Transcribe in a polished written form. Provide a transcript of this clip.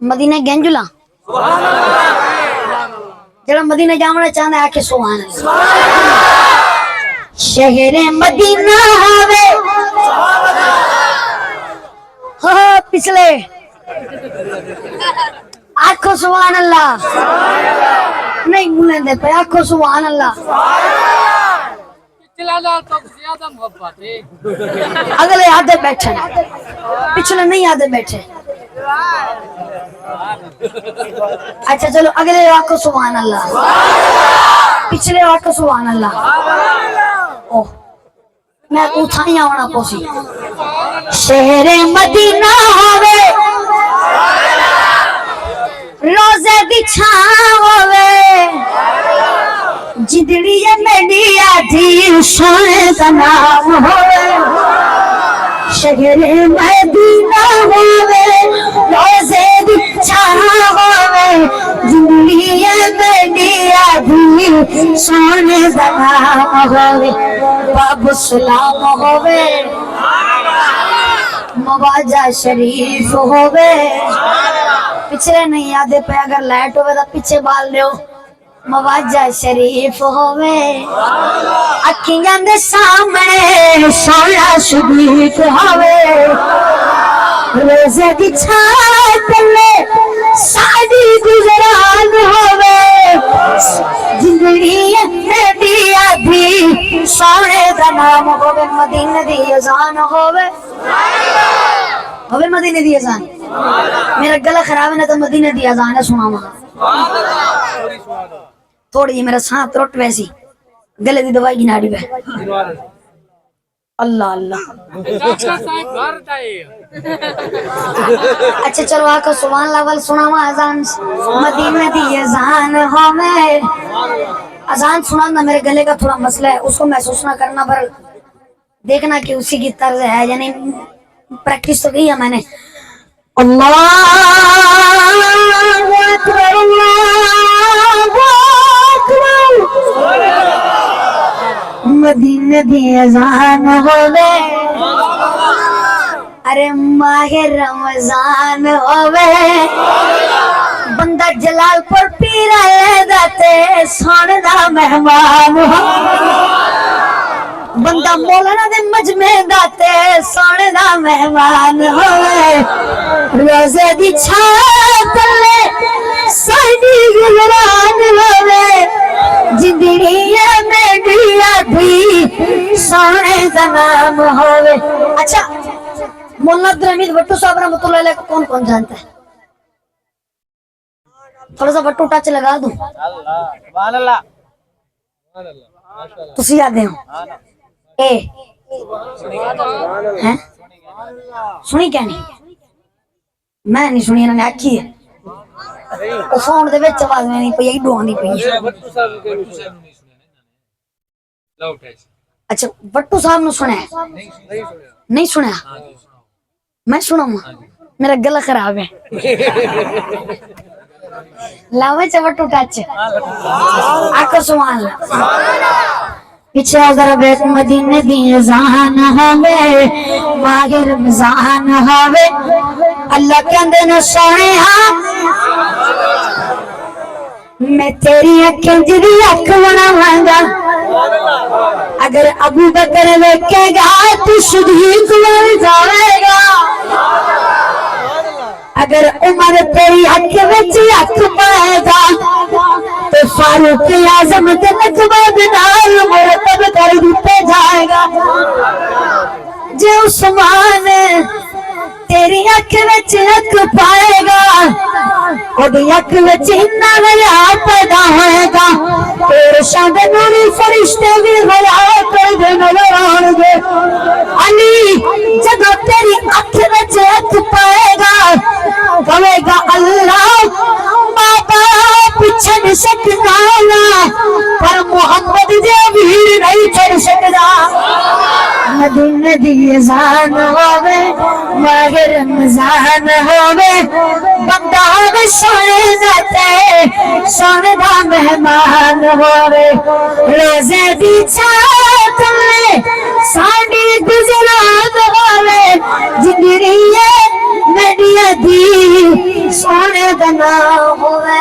مدینہ گنجلا جڑا مدینہ جامنا چاہتا ہے کہ سبحان اللہ شہر مدینہ ہوے ہاں پچھلے آنکھو سبحان اللہ نہیں بولیں دے پہ آنکھو سبحان اللہ اگلے آدھے بیٹھے پچھلے نہیں آدھے بیٹھے اچھا چلو اگلے آنکھو سبحان اللہ پچھلے آنکھو سبحان اللہ میں اٹھائیں آونا پوسی شہر مدینہ ہوے روزے دی چھاں ہوے جدڑی میری آدھی سونے کا نام ہوے شہر مدینہ ہوے روزے دی چھاں ہوے جدڑی میری آدھی سونے کا نام ہوے باب سلام ہوے مواجہ شریف ہوے پچھلے نہیں آدھے پہ اگر لائٹ ہوئے تو پیچھے بال لیو مواجہ شریف ہوئے اکھیاں دے سامنے سونا شبیت ہوئے روزے دی چھات لے ساڑی گزران ہوئے زندگی نبی آدھی سونے دا نام ہوئے مدینہ دی اذان ہوئے ہوئے مدینہ دی اذان میرا گلہ خراب ہے نا تو مدینہ دی اذان ہے سنا مہا تھوڑی جی میرا سانت روٹ ویسی گلے دی دوائی گناڑی بے اللہ اللہ اچھا چلو آقا سبحان اللہ وال سنا مہا اذان مدینہ دی اذان ہمیں اذان سنانا میرے گلے کا تھوڑا مسئلہ ہے اس کو محسوس نہ کرنا پر دیکھنا کہ اسی کی طرز ہے یعنی پریکٹس تو کی ہے میں نے اللہ اکبر اللہ اکبر مدینہ دی اذان ہوے ارے ماہ رمضان ہوے بندہ جلال پور پیرا لے داتے سونے دا مہمان بندہ مولانا دے مجمع داتے سونے دا مہمان ہوئے روزے دی چھات لے ساڑی گزران ہوئے زندگی میری آدھی سونے دا نام ہوئے اچھا مولانا عبدالحمید بھٹو صاحب رحمۃ اللہ علیہ کو کون کون جانتا ہے تھوڑا سا بھٹو ٹچ لگا دوں سبحان اللہ تسی یاد ہو اے سنی کیا نہیں میں نہیں سنی انہوں نے آکھی ہے وہ فون دے وچ آواز میں نہیں پئی ایڈو آندی پئی اچھا بٹو صاحب نے سنا ہے نہیں سنا میں سنا میرا گلا خراب ہے لاوے چا بٹو ٹچ آقا سبحان اللہ پیچھے اگر بیت مدینہ دی اذان ہوے ماہ رمضان ہوے اللہ کہندے نے سونے ہاں میں تیری اکھیں جدی اکھ بناواں گا اگر ابو بکر ویکھے گا تو صدیق بن جاوے گا اگر عمر تیری اکھ وچ اکھ پائے گا تو فاروق اعظم تے نقبہ بنال مرتب کر دیتے جائے گا جے عثمان تیری اکھ وچ اکھ پائے گا اودی اکھ وچ اتنا حیا پیدا ہوئے گا تیرے شان نوری فرشتے بھی حیا کر دے نظر آن گے علی جب تیری اکھ وچ اکھ پائے گا کہے گا اللہ بابا پیچھے سکتا پر محمد دے ویر نہیں چھڑ سکتا مدینہ دی اذان ہوے ماہ رمضان ہوے بندہ ہوے سونے داتے سونے دا مہمان ہوے روزے دی چھات لے ساڑی گزران ہوے زندگی میں نبی دی سونے دا نام ہوے